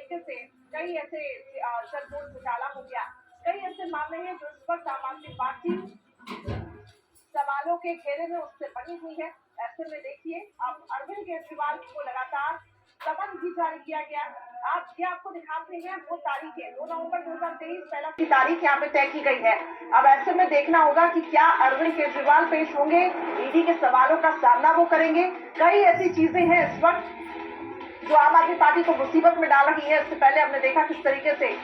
तरीके से कई ऐसे जलपोल घोटाला हो गया, कई ऐसे मामले हैं जो इस वक्त आम आदमी पार्टी सवालों के घेरे में उससे बनी हुई है। ऐसे में देखिए अब अरविंद केजरीवाल को लगातार समन भी जारी किया गया। आपको दिखाते हैं वो तारीख है 2 नवंबर 2023 पहला की तारीख यहाँ पे तय की गई है। अब ऐसे में देखना होगा कि क्या अरविंद केजरीवाल पेश होंगे, ईडी के सवालों का सामना वो करेंगे। कई ऐसी चीजें हैं इस वक्त जो आम आदमी पार्टी को मुसीबत में डाल रही है। इससे पहले हमने देखा किस तरीके से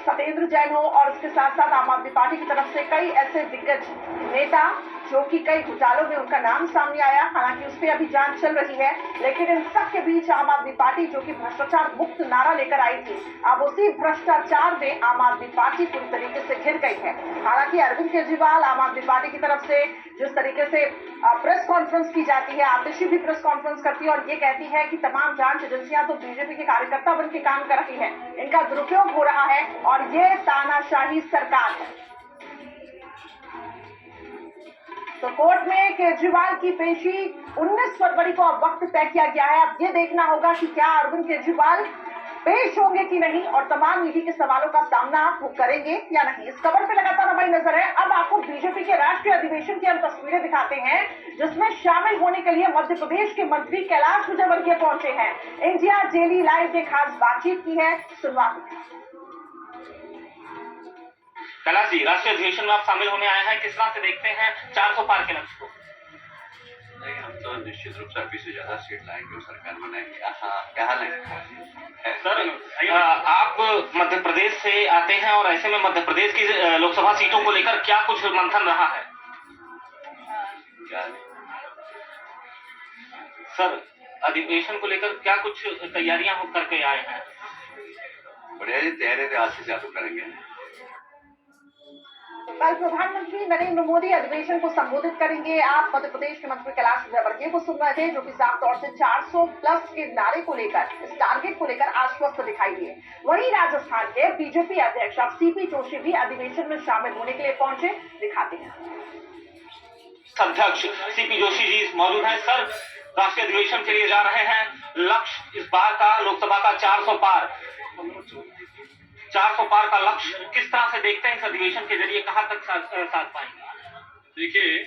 सत्येंद्र जैन हो और उसके साथ साथ आम आदमी पार्टी की तरफ से कई ऐसे दिग्गज नेता जो कि कई घोटालों में उनका नाम सामने आया, हालांकि उस पर अभी जांच चल रही है। लेकिन इन सब के बीच आम आदमी पार्टी जो कि भ्रष्टाचार मुक्त नारा लेकर आई थी, अब उसी भ्रष्टाचार में आम आदमी पार्टी पूरी तरीके से घिर गई है। हालांकि अरविंद केजरीवाल आम आदमी पार्टी की तरफ से जिस तरीके से प्रेस कॉन्फ्रेंस की जाती है, आतिशी भी प्रेस कॉन्फ्रेंस करती है और ये कहती है कि तमाम जांच एजेंसियां तो बीजेपी के कार्यकर्ता बन के काम कर रही है, इनका दुरुपयोग हो रहा है और ये तानाशाही सरकार है। तो कोर्ट में केजरीवाल की पेशी 19 फरवरी को अब वक्त तय किया गया है। अब ये देखना होगा कि क्या अरविंद केजरीवाल पेश होंगे कि नहीं और तमाम ईडी के सवालों का सामना वो करेंगे या नहीं। इस खबर पे लगातार हमारी नजर है। अब आपको बीजेपी के राष्ट्रीय अधिवेशन की हम तस्वीरें दिखाते हैं जिसमें शामिल होने के लिए मध्य प्रदेश के मंत्री कैलाश विजयवर्गीय पहुंचे हैं। इंडिया डेली लाइव ने खास बातचीत की है, सुनवाई। कैलाश जी, राष्ट्रीय अधिवेशन में आप शामिल होने आए हैं, किस तरह से देखते हैं 400 पार के लक्ष्य को? नहीं, हम तो निश्चित रूप से 20 से ज्यादा सीट लाएंगे और सरकार बनाएंगे। कहाँ लाएंगे सर, आप मध्य प्रदेश से आते हैं और ऐसे में मध्य प्रदेश की लोकसभा सीटों को लेकर क्या कुछ मंथन रहा है? क्या सर, अधिवेशन को लेकर क्या कुछ तैयारियां करके आए हैं? बढ़िया जी, तैयारी आज से चालू करेंगे। कल प्रधानमंत्री नरेंद्र मोदी अधिवेशन को संबोधित करेंगे। आप मध्य प्रदेश के मंत्री कैलाश विजयवर्गीय को सुन रहे थे जो कि साफ तौर से 400 प्लस के नारे को लेकर, इस टारगेट को लेकर आश्वस्त दिखाई दिए। वहीं राजस्थान के बीजेपी अध्यक्ष अब सीपी जोशी भी अधिवेशन में शामिल होने के लिए पहुंचे, दिखाते हैं। अध्यक्ष सीपी जोशी जी मौजूद हैं। सर, राष्ट्रीय अधिवेशन के लिए जा रहे हैं, लक्ष्य इस बार का लोकसभा का 400 पार का लक्ष्य किस तरह से देखते हैं? इस अधिवेशन के जरिए कहां तक साथ पाएंगे? देखिए,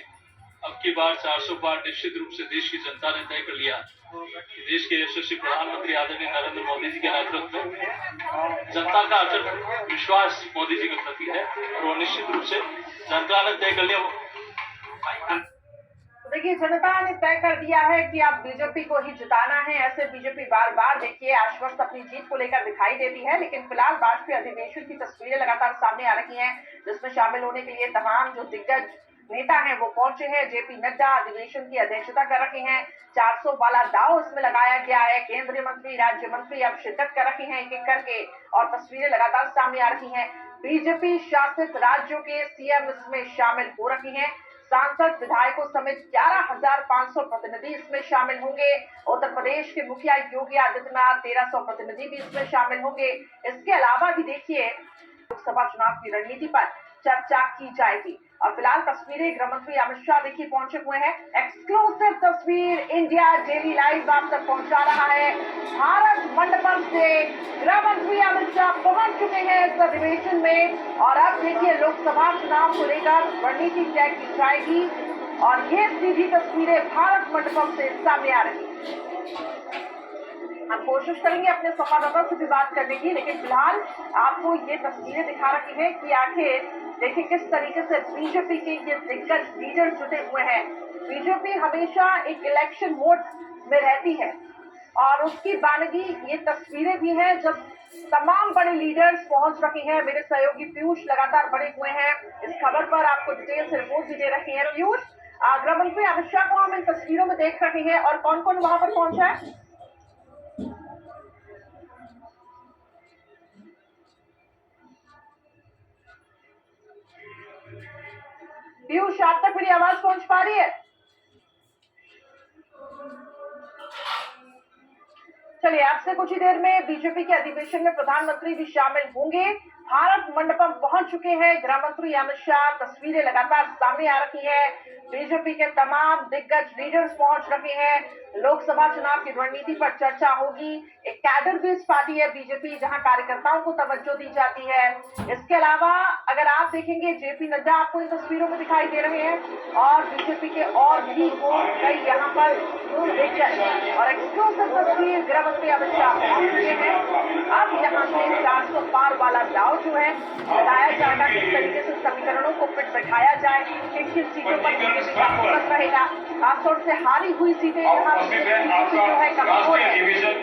अब की बार 400 पार निश्चित रूप से देश की जनता ने तय कर लिया। देश के यशस्वी प्रधानमंत्री आदरणीय नरेंद्र मोदी जी के नेतृत्व में जनता का अटूट विश्वास मोदी जी के प्रति है और वो निश्चित रूप से जनता ने तय कर लिया। देखिए, जनता ने तय कर दिया है कि अब बीजेपी को ही जिताना है। ऐसे बीजेपी बार बार देखिए आश्वस्त अपनी जीत को लेकर दिखाई देती है, लेकिन फिलहाल राष्ट्रीय अधिवेशन की तस्वीरें लगातार सामने आ रही हैं जिसमें शामिल होने के लिए तमाम जो दिग्गज नेता हैं वो पहुंचे हैं। जेपी नड्डा अधिवेशन की अध्यक्षता कर रहे हैं। 400 वाला दाव इसमें लगाया गया है। केंद्रीय मंत्री, राज्य मंत्री अब शिरकत कर रहे हैं एक एक करके और तस्वीरें लगातार सामने आ रही हैं। बीजेपी शासित राज्यों के सीएम इसमें शामिल हो रहे हैं। सांसद, विधायकों समेत 11,500 प्रतिनिधि इसमें शामिल होंगे। उत्तर प्रदेश के मुखिया योगी आदित्यनाथ 1,300 प्रतिनिधि भी इसमें शामिल होंगे। इसके अलावा भी देखिए लोकसभा चुनाव की रणनीति पर चर्चा की जाएगी। और फिलहाल तस्वीरें गृह मंत्री अमित शाह देखिए पहुंचे हुए हैं। एक्सक्लूसिव तस्वीर इंडिया डेली लाइव आप तक पहुंचा रहा है। भारत मंडपम से गृह मंत्री अमित शाह पहुंच चुके हैं इस अधिवेशन में और अब देखिए लोकसभा चुनाव को लेकर रणनीति तय की जाएगी और ये सीधी तस्वीरें भारत मंडपम से सामने आ रही है। हम कोशिश करेंगे अपने संवाददाता से भी बात करने की, लेकिन फिलहाल आपको ये तस्वीरें दिखा रही हैं कि आखिर देखिए किस तरीके से बीजेपी के ये दिग्गज लीडर जुटे हुए हैं। बीजेपी हमेशा एक इलेक्शन मोड में रहती है और उसकी बानगी ये तस्वीरें भी हैं जब तमाम बड़े लीडर्स पहुंच रहे हैं। मेरे सहयोगी पीयूष लगातार बड़े हुए हैं इस खबर पर, आपको डिटेल से रिपोर्ट भी दे रहे हैं। पीयूष, गृह मंत्री अमित शाह को हम इन तस्वीरों में देख रहे हैं और कौन कौन वहां पर पहुंचा है? पीयूष, आप तक मेरी आवाज पहुंच पा रही है? चलिए, आपसे कुछ ही देर में बीजेपी के अधिवेशन में प्रधानमंत्री भी शामिल होंगे। भारत मंडपम पहुंच चुके हैं गृह मंत्री अमित शाह। तस्वीरें लगातार सामने आ रही है। बीजेपी के तमाम दिग्गज लीडर्स पहुंच रहे हैं। लोकसभा चुनाव की रणनीति पर चर्चा होगी। एक कैडर बेस्ड पार्टी है बीजेपी, जहां कार्यकर्ताओं को तवज्जो दी जाती है। इसके अलावा अगर आप देखेंगे, जेपी नड्डा आपको इन तस्वीरों में दिखाई दे रहे हैं और बीजेपी के और भी कई यहाँ पर दिग्गज। और एक्सक्लूसिव तस्वीर, गृह मंत्री अमित शाह पहुंच चुके हैं। अब यहाँ से 400 पार वाला दाव जो है लगाया जाएगा, किस तरीके से समीकरणों को फिट बैठाया जाए, किन किन सीटों पर बीजेपी का फोकस रहेगा। खासतौर से हारी हुई सीटें जहाँ जो है कमजोर है,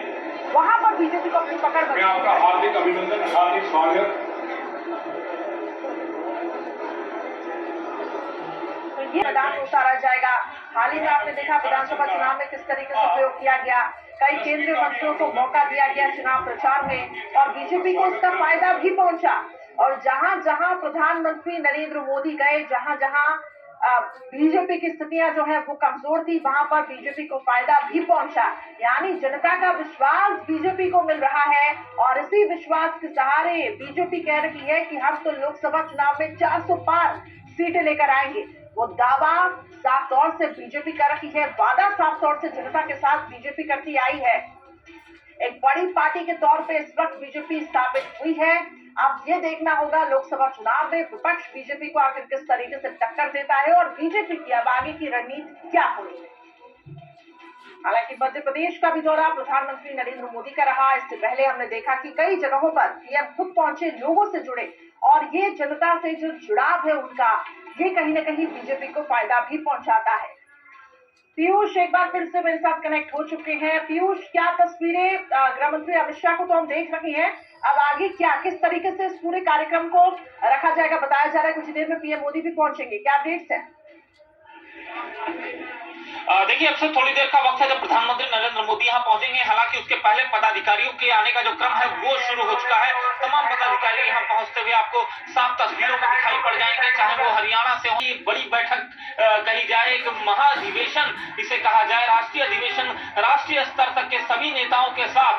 वहां पर बीजेपी को अपनी पकड़ मैं आपका हार्दिक अभिनंदन, हार्दिक स्वागत। तो ये मैदान में उतारा जाएगा। हाल ही में आपने देखा विधानसभा चुनाव में किस तरीके से प्रयोग किया गया, कई केंद्रीय मंत्रियों को मौका दिया गया चुनाव प्रचार में और बीजेपी को उसका फायदा भी पहुंचा। और जहां जहां प्रधानमंत्री नरेंद्र मोदी गए, जहां जहां बीजेपी की स्थितियां जो है वो कमजोर थी, वहां पर बीजेपी को फायदा भी पहुंचा। यानी जनता का विश्वास बीजेपी को मिल रहा है और इसी विश्वास के सहारे बीजेपी कह रही है कि हम तो लोकसभा चुनाव में 400 पार सीटें लेकर आएंगे। वो दावा साफ तौर से बीजेपी कर रही है, वादा साफ तौर से जनता के साथ बीजेपी करती आई है। एक बड़ी पार्टी के तौर पे इस वक्त बीजेपी स्थापित हुई है। अब ये देखना होगा लोकसभा चुनाव में विपक्ष बीजेपी को आखिर किस तरीके से टक्कर देता है और बीजेपी की अब आगे की रणनीति क्या होनी है। हालांकि मध्य प्रदेश का भी दौरा प्रधानमंत्री नरेंद्र मोदी का रहा। इससे पहले हमने देखा कि कई जगहों पर पीएम खुद पहुंचे, लोगों से जुड़े और ये जनता से जो जुड़ाव है उनका, ये कहीं ना कहीं बीजेपी को फायदा भी पहुंचाता है। पीयूष एक बार फिर से मेरे साथ कनेक्ट हो चुके हैं। पीयूष, क्या तस्वीरें गृह मंत्री अमित शाह को तो हम देख रहे हैं, अब आगे क्या, किस तरीके से इस पूरे कार्यक्रम को रखा जाएगा? बताया जा रहा है कुछ देर में पीएम मोदी भी पहुंचेंगे, क्या अपडेट्स है? देखिए, अब से थोड़ी देर का वक्त है जब प्रधानमंत्री नरेंद्र मोदी यहाँ पहुंचेंगे। हालांकि उसके पहले पदाधिकारियों के आने का जो क्रम है वो शुरू हो चुका है। तमाम पदाधिकारी यहाँ पहुंचते हुए आपको साफ तस्वीरों में दिखाई पड़ जाएंगे, चाहे वो हरियाणा से हो। बड़ी बैठक कही जाए, एक महाधिवेशन इसे कहा जाए, राष्ट्रीय अधिवेशन, राष्ट्रीय स्तर तक के सभी नेताओं के साथ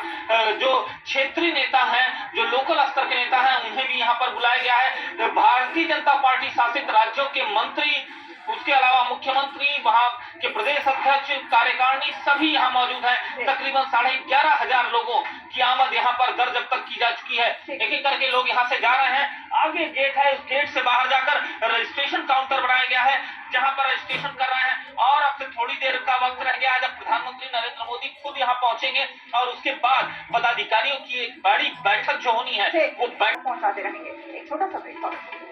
जो क्षेत्रीय नेता हैं, जो लोकल स्तर के नेता हैं, उन्हें भी यहाँ पर बुलाया गया है। भारतीय जनता पार्टी शासित राज्यों के मंत्री, उसके अलावा मुख्यमंत्री, वहां के प्रदेश अध्यक्ष, कार्यकारिणी सभी यहाँ मौजूद हैं। तकरीबन 11,500 लोगों की आमद यहाँ पर दर्ज अब तक की जा चुकी है। एक एक करके लोग यहाँ से जा रहे हैं। आगे गेट है, उस गेट से बाहर जाकर रजिस्ट्रेशन काउंटर बनाया गया है, जहां पर रजिस्ट्रेशन कर रहे हैं। और अब से थोड़ी देर का वक्त रह गया है जब प्रधानमंत्री नरेंद्र मोदी खुद यहाँ पहुंचेंगे और उसके बाद पदाधिकारियों की एक बड़ी बैठक जो होनी है वो बैठक पहुंचाते रहेंगे। एक छोटा सा ब्रेक।